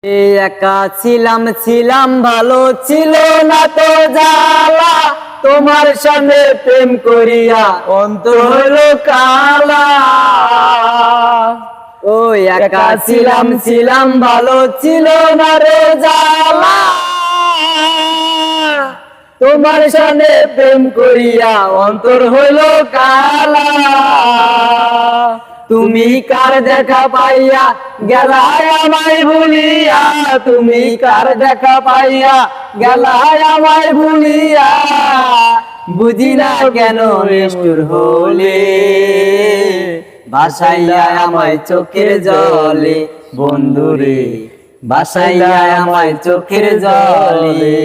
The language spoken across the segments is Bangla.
এই একা ছিলাম ছিলাম ভালো ছিল না তো জ্বালা, তোমার সামনে প্রেম করিয়া অন্তর হলো কালা। ও একা ছিলাম ছিলাম ভালো ছিল না রে জ্বালা, তোমার সামনে প্রেম করিয়া অন্তর হলো কালা। তুমি কার দেখা পাইয়া গেলাই আমায় ভুলিয়া, তুমি কার দেখা পাইয়া গেলাই আমায় ভুলিয়া, বুঝি না কেন নিষ্ঠুর হলে ভাসাইয়া আমায় চোখের জলে। বন্ধুরে ভাসাইয়া আমায় চোখের জলে,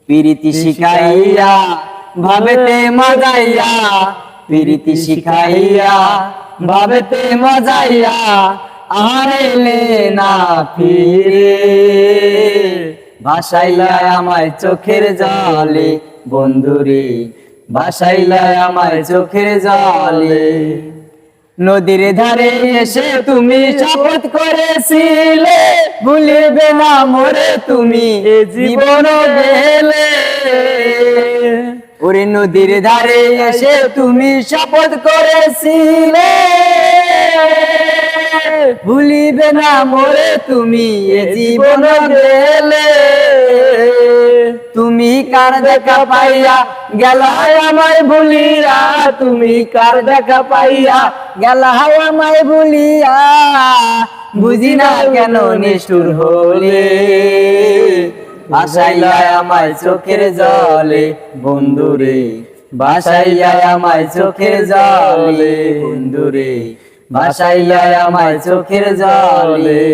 প্রীতি শিখাইয়া ভাবেতে মজাইয়া, প্রীতি শিখাইয়া ভাবেতে মজাইয়া, আর এলে না ফিরে ভাসাইলা আমায় চোখের জলে। বন্ধুরে ভাসাইলা আমায় চোখের জলে। নদীর ধারে এসে তুমি শপথ করেছিলে, ভুলিবে না মোরে তুমি এ জীবন গেলে। ওরে নদীর ধারে এসে তুমি শপথ করেছিলে, ভুলিবে না মোরে তুমি এ জীবন গেলে। তুমি কার দেখা পাইয়া গেলাই আমায় ভুলিয়া, তুমি কার দেখা পাইয়া গেলাই আমায় ভুলিয়া, বুঝি না কেন নিষ্ঠুর হলে ভাসাইয়া আমায় চোখের জলে। বন্ধুরে ভাসাইয়া আমায় চোখের জলে, বন্ধুরে ভাসাইয়া আমায় চোখের জলে।